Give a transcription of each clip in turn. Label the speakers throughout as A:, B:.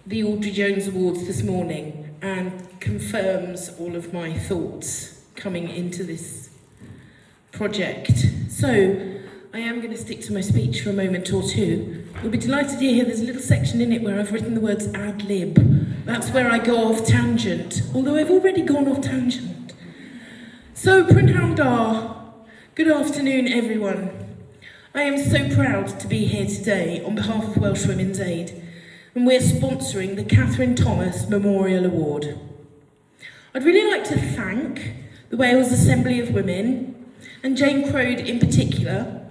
A: the Audrey Jones Awards this morning and confirms all of my thoughts coming into this project. So, I am going to stick to my speech for a moment or two. You'll be delighted to hear there's a little section in it where I've written the words ad lib. That's where I go off tangent, although I've already gone off tangent. So, Prynhawn da, good afternoon everyone. I am so proud to be here today on behalf of Welsh Women's Aid, and we're sponsoring the Callum Thomas Memorial Award. I'd really like to thank the Wales Assembly of Women, and Jane Crode in particular,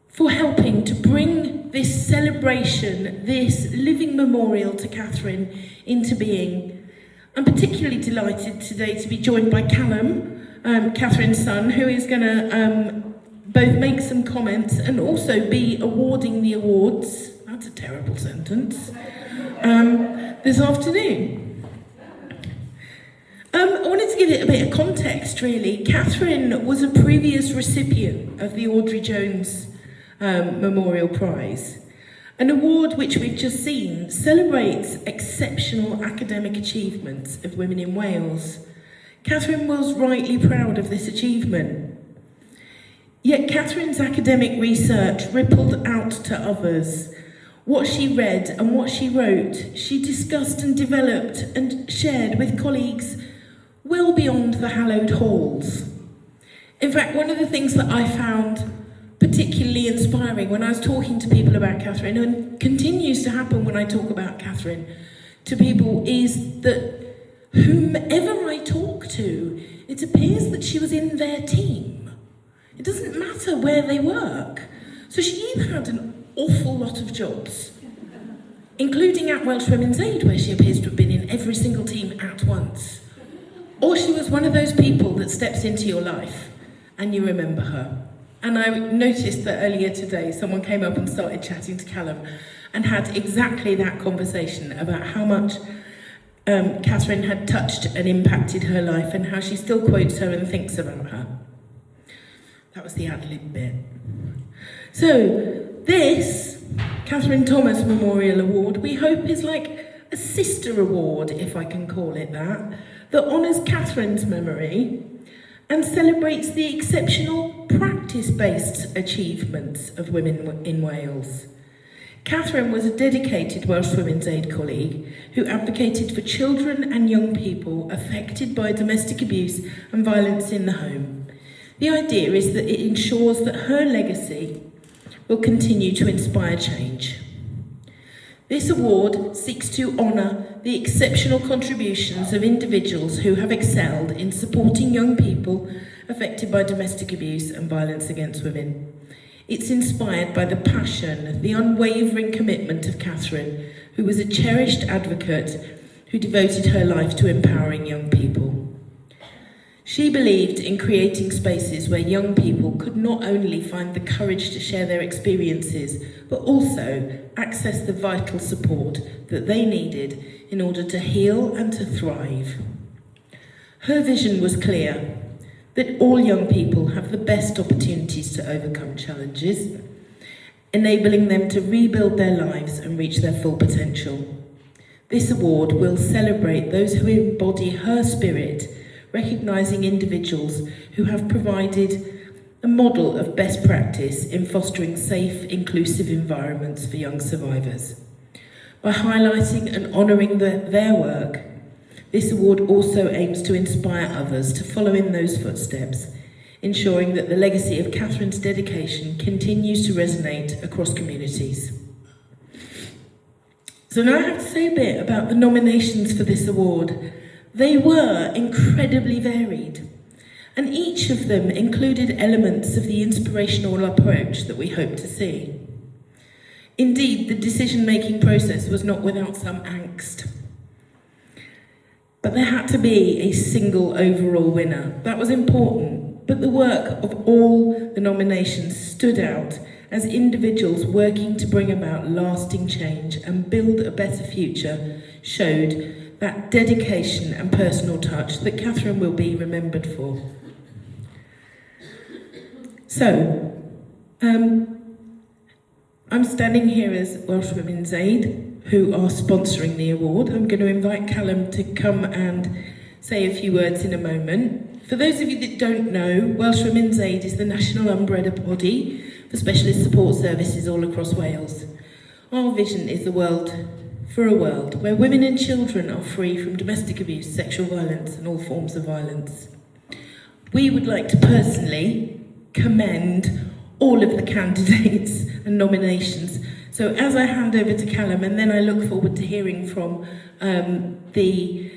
A: for helping to bring this celebration, this living memorial to Catherine into being. I'm particularly delighted today to be joined by Callum, Catherine's son, who is going to both make some comments and also be awarding the awards, that's a terrible sentence, this afternoon. I wanted to give it a bit of context, really. Catherine was a previous recipient of the Audrey Jones Memorial Prize, an award which we've just seen celebrates exceptional academic achievements of women in Wales. Catherine was rightly proud of this achievement. Yet Catherine's academic research rippled out to others. What she read and what she wrote, she discussed and developed and shared with colleagues well beyond the hallowed halls. In fact, one of the things that I found particularly inspiring when I was talking to people about Catherine, and continues to happen when I talk about Catherine to people, is that whomever I talk to, it appears that she was in their team. It doesn't matter where they work. So she either had an awful lot of jobs, including at Welsh Women's Aid, where she appears to have been in every single team at once, or she was one of those people that steps into your life and you remember her. And I noticed that earlier today someone came up and started chatting to Callum and had exactly that conversation about how much Catherine had touched and impacted her life and how she still quotes her and thinks about her. That was the ad-lib bit. So this Callum Thomas Memorial Award, we hope, is like a sister award, if I can call it that honours Catherine's memory and celebrates the exceptional practice-based achievements of women in Wales. Catherine was a dedicated Welsh Women's Aid colleague who advocated for children and young people affected by domestic abuse and violence in the home. The idea is that it ensures that her legacy will continue to inspire change. This award seeks to honour the exceptional contributions of individuals who have excelled in supporting young people affected by domestic abuse and violence against women. It's inspired by the passion, the unwavering commitment of Catherine, who was a cherished advocate who devoted her life to empowering young people. She believed in creating spaces where young people could not only find the courage to share their experiences, but also access the vital support that they needed in order to heal and to thrive. Her vision was clear, that all young people have the best opportunities to overcome challenges, enabling them to rebuild their lives and reach their full potential. This award will celebrate those who embody her spirit, recognising individuals who have provided a model of best practice in fostering safe, inclusive environments for young survivors. By highlighting and honouring their work, this award also aims to inspire others to follow in those footsteps, ensuring that the legacy of Catherine's dedication continues to resonate across communities. So now I have to say a bit about the nominations for this award. They were incredibly varied, and each of them included elements of the inspirational approach that we hope to see. Indeed, the decision-making process was not without some angst. But there had to be a single overall winner. That was important, but the work of all the nominations stood out as individuals working to bring about lasting change and build a better future showed that dedication and personal touch that Catherine will be remembered for. So, I'm standing here as Welsh Women's Aid, who are sponsoring the award. I'm going to invite Callum to come and say a few words in a moment. For those of you that don't know, Welsh Women's Aid is the national umbrella body for specialist support services all across Wales. Our vision is a world where women and children are free from domestic abuse, sexual violence and all forms of violence. We would like to personally commend all of the candidates and nominations. So as I hand over to Callum, and then I look forward to hearing from the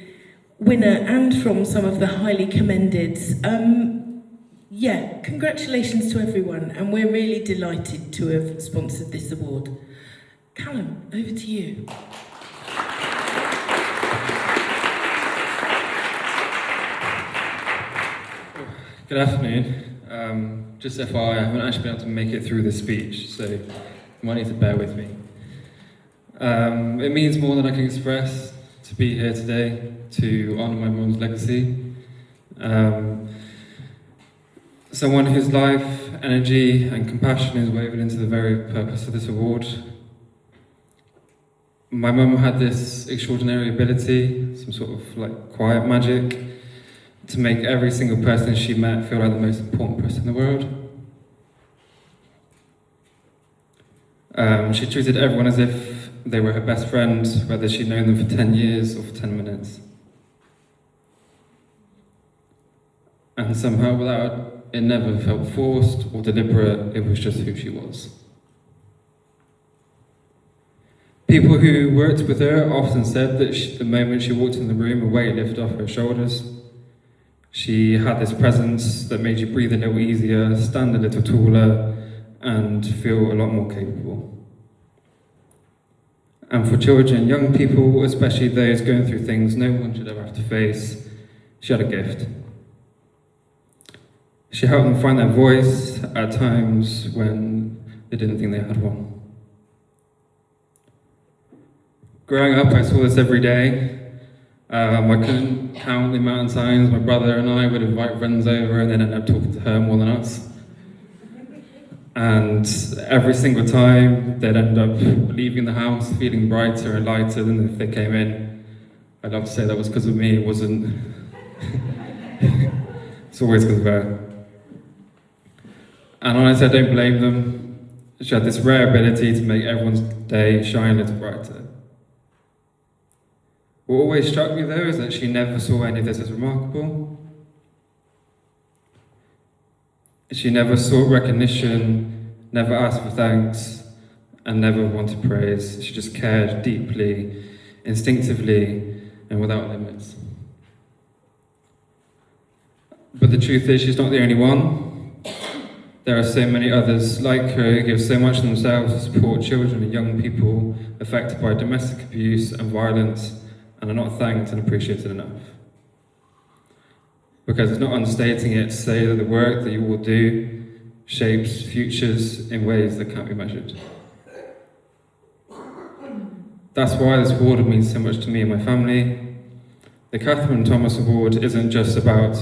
A: winner and from some of the highly commended. Congratulations to everyone, and we're really delighted to have sponsored this award. Callum, over to you.
B: Good afternoon. Just FYI, I haven't actually been able to make it through this speech, so you might need to bear with me. It means more than I can express to be here today to honour my mum's legacy. Someone whose life, energy and compassion is woven into the very purpose of this award. My mum had this extraordinary ability, some sort of like quiet magic, to make every single person she met feel like the most important person in the world. She treated everyone as if they were her best friend, whether she'd known them for 10 years or for 10 minutes. And somehow, it never felt forced or deliberate, it was just who she was. People who worked with her often said that the moment she walked in the room, a weight lifted off her shoulders. She had this presence that made you breathe a little easier, stand a little taller, and feel a lot more capable. And for children, young people, especially those going through things no one should ever have to face, she had a gift. She helped them find their voice at times when they didn't think they had one. Growing up, I saw this every day. I couldn't count the amount of times my brother and I would invite friends over and then end up talking to her more than us. And every single time they'd end up leaving the house feeling brighter and lighter than if they came in. I'd love to say that was because of me, it wasn't. It's always because of her. And honestly, I don't blame them. She had this rare ability to make everyone's day shine a little brighter. What always struck me though is that she never saw any of this as remarkable. She never sought recognition, never asked for thanks, and never wanted praise. She just cared deeply, instinctively, and without limits. But the truth is, she's not the only one. There are so many others like her who give so much of themselves to support children and young people affected by domestic abuse and violence, and are not thanked and appreciated enough. Because it's not understating it to say that the work that you all do shapes futures in ways that can't be measured. That's why this award means so much to me and my family. The Callum Thomas Award isn't just about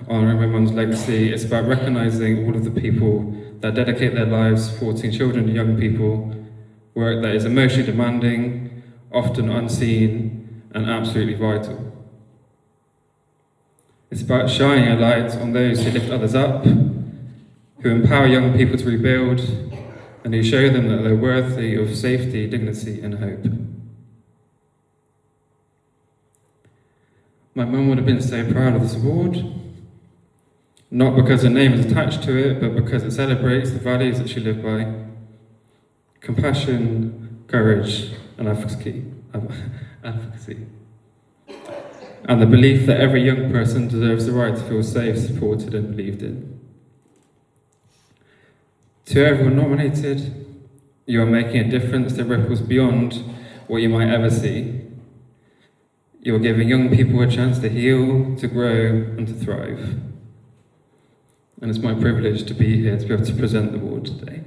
B: honouring my mum's legacy, it's about recognising all of the people that dedicate their lives supporting children and young people, work that is emotionally demanding, often unseen, and absolutely vital. It's about shining a light on those who lift others up, who empower young people to rebuild, and who show them that they're worthy of safety, dignity, and hope. My mum would have been so proud of this award, not because her name is attached to it, but because it celebrates the values that she lived by: compassion, courage, and advocacy. And the belief that every young person deserves the right to feel safe, supported, and believed in. To everyone nominated, you are making a difference that ripples beyond what you might ever see. You are giving young people a chance to heal, to grow, and to thrive. And it's my privilege to be here to be able to present the award today.